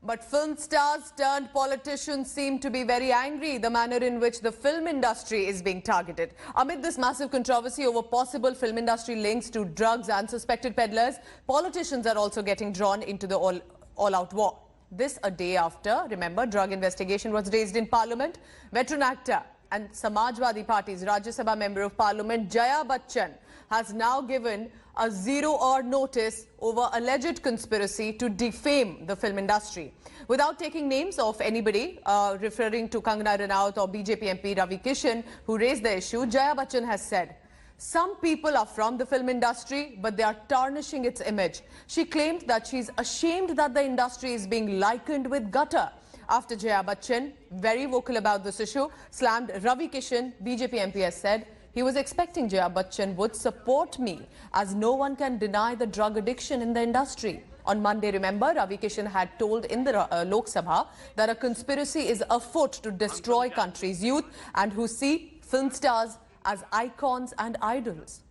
But film stars turned politicians seem to be very angry the manner in which the film industry is being targeted. Amid this massive controversy over possible film industry links to drugs and suspected peddlers, politicians are also getting drawn into the all-out war. This a day after, remember, drug investigation was raised in Parliament. Veteran actor and Samajwadi Party's Rajya Sabha Member of Parliament Jaya Bachchan has now given a zero-hour notice over alleged conspiracy to defame the film industry. Without taking names of anybody, referring to Kangana Ranaut or BJP MP Ravi Kishan, who raised the issue, Jaya Bachchan has said, some people are from the film industry, but they are tarnishing its image. She claimed that she's ashamed that the industry is being likened with gutter. After Jaya Bachchan, very vocal about this issue, slammed Ravi Kishan, BJP MP has said, he was expecting Jaya Bachchan would support me, as no one can deny the drug addiction in the industry. On Monday, remember, Ravi Kishan had told in the Lok Sabha that a conspiracy is afoot to destroy country's youth and who see film stars as icons and idols.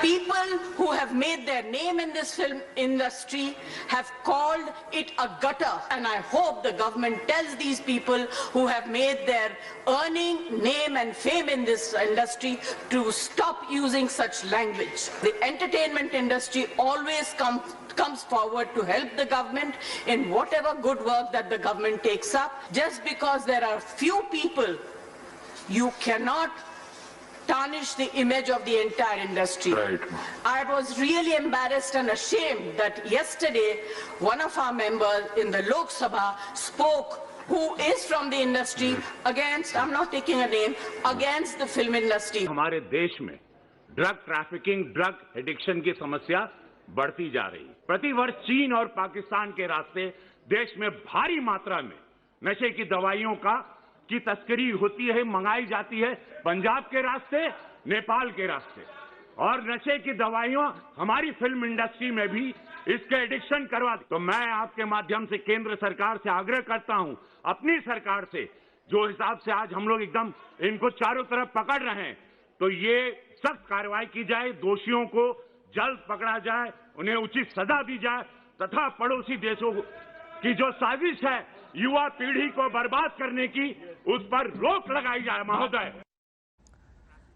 People who have made their name in this film industry have called it a gutter, and I hope the government tells these people who have made their earning, name and fame in this industry to stop using such language. The entertainment industry always comes forward to help the government in whatever good work that the government takes up. Just because there are few people, you cannot tarnish the image of the entire industry. Right. I was really embarrassed and ashamed that yesterday one of our members in the Lok Sabha spoke, who is from the industry, against, I'm not taking a name, against the film industry. हमारे देश में drug trafficking, drug addiction की समस्या बढ़ती जा रही है। प्रतिवर्ष चीन और पाकिस्तान के रास्ते देश में भारी मात्रा में नशे की दवाइयों की तस्करी होती है, मंगाई जाती है, पंजाब के रास्ते, नेपाल के रास्ते। और नशे की दवाइयां हमारी फिल्म इंडस्ट्री में भी इसके एडिक्शन करवा दी। तो मैं आपके माध्यम से केंद्र सरकार से आग्रह करता हूं, अपनी सरकार से, जो हिसाब से आज हम लोग एकदम इनको चारों तरफ पकड़ रहे हैं, तो ये सख्त कार्रवाई की जाए, दोषियों को जल्द पकड़ा जाए, उन्हें उचित सजा दी जाए तथा पड़ोसी देशों की जो साजिश है युवा पीढ़ी को बर्बाद करने की, उस पर रोक लगाई जाए महोदय।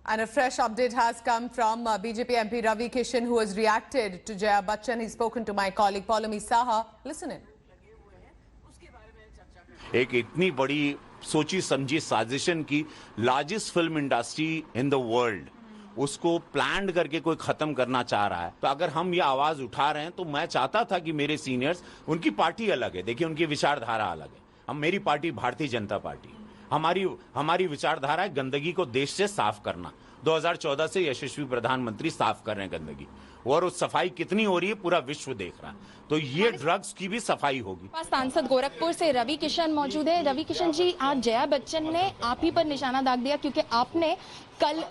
And a fresh update has come from BJP MP Ravi Kishan, who has reacted to Jaya Bachchan. He's spoken to my colleague Paulami Saha. Listen in. एक इतनी बड़ी सोची समझी साजिशन की largest film industry in the world, उसको plan करके कोई खत्म करना चाह रहा है। तो अगर हम ये आवाज उठा रहे हैं तो मैं चाहता था कि मेरे सीनियर्स, उनकी पार्टी अलग है, देखिए उनकी विचारधारा अलग है। मेरी पार्टी भारतीय जनता पार्टी, हमारी विचारधारा है गंदगी को देश से साफ करना। 2014 से यशस्वी प्रधानमंत्री साफ कर रहे हैं गंदगी, और उस सफाई कितनी हो रही है पूरा विश्व देख रहा है। तो ये ड्रग्स की भी सफाई होगी। सांसद गोरखपुर से रवि किशन मौजूद है। रवि किशन जी, आज जया बच्चन ने आप ही पर निशाना दाग दिया, क्योंकि आपने कल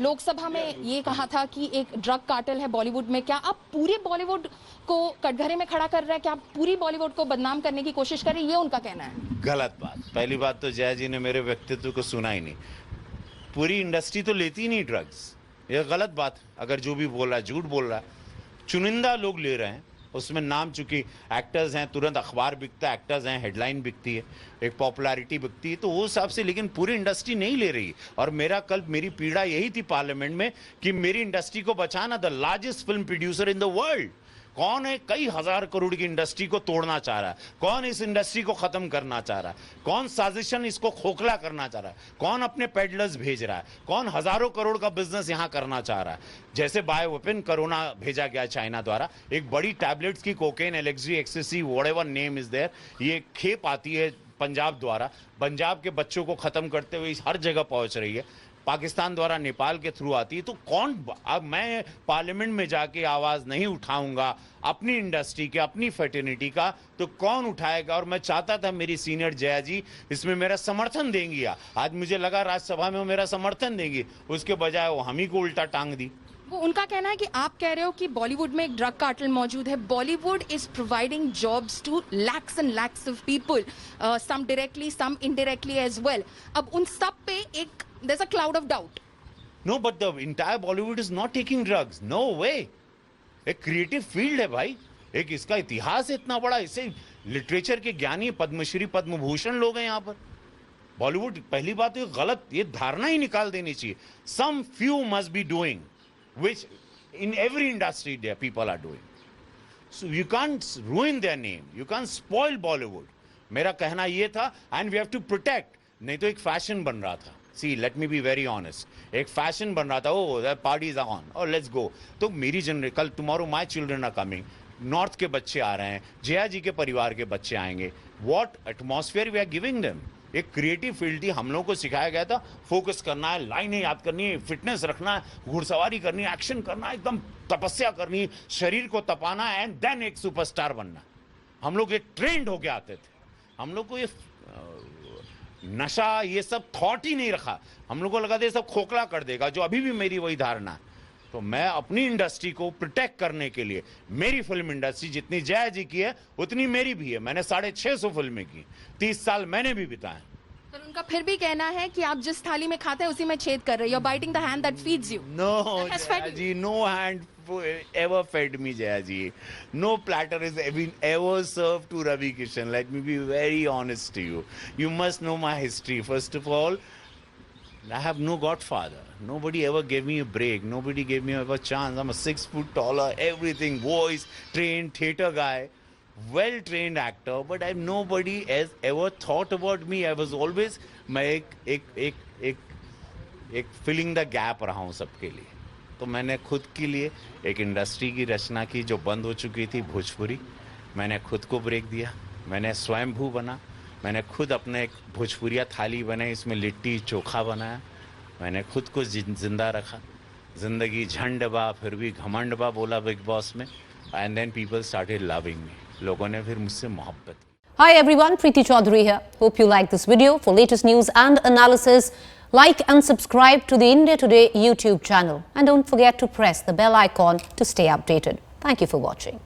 लोकसभा में ये कहा था कि एक ड्रग कार्टेल है बॉलीवुड में। क्या आप पूरे बॉलीवुड को कटघरे में खड़ा कर रहे हैं? क्या आप पूरी बॉलीवुड को बदनाम करने की कोशिश कर रहे हैं? ये उनका कहना है। गलत बात। पहली बात तो जया जी ने मेरे व्यक्तित्व को सुना ही नहीं। पूरी इंडस्ट्री तो लेती नहीं ड्रग्स, ये गलत बात। अगर जो भी बोल रहा है झूठ बोल रहा है। चुनिंदा लोग ले रहे हैं, उसमें नाम चूंकि एक्टर्स हैं, तुरंत अखबार बिकता है, एक्टर्स हैं, हेडलाइन बिकती है, एक पॉपुलैरिटी बिकती है, तो वो हिसाब से। लेकिन पूरी इंडस्ट्री नहीं ले रही। और मेरी पीड़ा यही थी पार्लियामेंट में कि मेरी इंडस्ट्री को बचाना। The largest film producer in the world कौन है? कई हजार करोड़ की इंडस्ट्री को तोड़ना चाह रहा है। कौन इस इंडस्ट्री को खत्म करना चाह रहा है? कौन साजिशन इसको खोखला करना चाह रहा है? कौन अपने पेडलर्स भेज रहा है? कौन हजारों करोड़ का बिजनेस यहां करना चाह रहा है? जैसे बायो वेपन कोरोना भेजा गया चाइना द्वारा, एक बड़ी टैबलेट्स की कोकेन, एलेक्सी, ecstasy, whatever name is there, ये खेप आती है पंजाब द्वारा, पंजाब के बच्चों को खत्म करते हुए हर जगह पहुंच रही है। पाकिस्तान द्वारा नेपाल के थ्रू आती है। तो कौन, अब मैं पार्लियामेंट में जाके आवाज नहीं उठाऊंगा अपनी इंडस्ट्री के, अपनी फैटर्निटी का, तो कौन उठाएगा? और मैं चाहता था मेरी सीनियर जया जी इसमें मेरा समर्थन देंगी। आज मुझे लगा राज्यसभा में वो मेरा समर्थन देंगी, उसके बजाय वो हम ही को उल्टा टांग दी। वो उनका कहना है कि आप कह रहे हो कि बॉलीवुड में एक ड्रग कार्टेल मौजूद है। Bollywood is providing jobs to lakhs and lakhs of people, some directly, some indirectly as well. अब उन सब पे एक there's a cloud of doubt. No, but the entire Bollywood is not taking drugs. No way. एक creative field है भाई, एक इसका इतिहास है इतना बड़ा, इसे लिटरेचर के ज्ञानी, पद्मश्री पद्म भूषण लोग हैं यहाँ पर। बॉलीवुड, पहली बात तो गलत, ये धारणा ही निकाल देनी चाहिए। Some few must be doing which in every industry there people are doing, so you can't ruin their name, you can't spoil Bollywood. मेरा कहना ये था, and we have to protect. नहीं तो एक फैशन बन रहा था। See, let me be very honest, एक फैशन बन रहा था, ओ पार्टीज आर ऑन और लेट्स गो। तो मेरी जनरेशन, कल tomorrow my children are coming, north के बच्चे आ रहे हैं, जया जी के परिवार के बच्चे आएंगे। What atmosphere we are giving them. एक क्रिएटिव फील्ड थी, हम लोगों को सिखाया गया था फोकस करना है, लाइनें याद करनी है, फिटनेस रखना है, घुड़सवारी करनी है, एक्शन करना है, एकदम तपस्या करनी है, शरीर को तपाना है, एंड देन एक सुपरस्टार बनना। हम लोग एक ट्रेंड होके आते थे। हम लोग को ये नशा, ये सब थॉट ही नहीं रखा। हम लोग को लगा था सब खोखला कर देगा, जो अभी भी मेरी वही धारणा है। तो मैं अपनी इंडस्ट्री को प्रोटेक्ट करने के लिए, मेरी फिल्म इंडस्ट्री जितनी जया जी की है उतनी मेरी भी है। मैंने 650 फिल्में की, 30 साल मैंने भी बिताए। पर उनका फिर भी कहना है कि आप जिस थाली में खाते हैं उसी में छेद कर रहे हो। You're biting the hand that feeds you. No, That has fed Jaya you. ji, no hand ever fed me, Jaya ji. No platter has been ever served to Ravi Kishan. Let me be very honest to you. You must know my history. First of all, I have no godfather. Nobody ever gave me a break. Nobody gave me ever a chance. I'm a 6 foot taller, everything, voice, trained theater guy, well-trained actor, but I've nobody has ever thought about me. I was always मैं एक filling the gap रहा हूँ सबके लिए। तो मैंने खुद के लिए एक इंडस्ट्री की रचना की जो बंद हो चुकी थी, भोजपुरी। मैंने खुद को ब्रेक दिया, मैंने स्वयंभू बना, मैंने खुद अपने एक भोजपुरिया थाली बनाई, इसमें लिट्टी चोखा बनाया, मैंने खुद को जिंदा रखा। जिंदगी झंड बा फिर भी घमंड बा बोला बिग बॉस में, and then people started loving me. लोगों ने फिर मुझसे मोहब्बत की। Hi everyone, Preeti Chaudhary here. Hope you like this video. For latest news and analysis, like and subscribe to the India Today YouTube channel. And don't forget to press the bell icon to stay updated. Thank you for watching.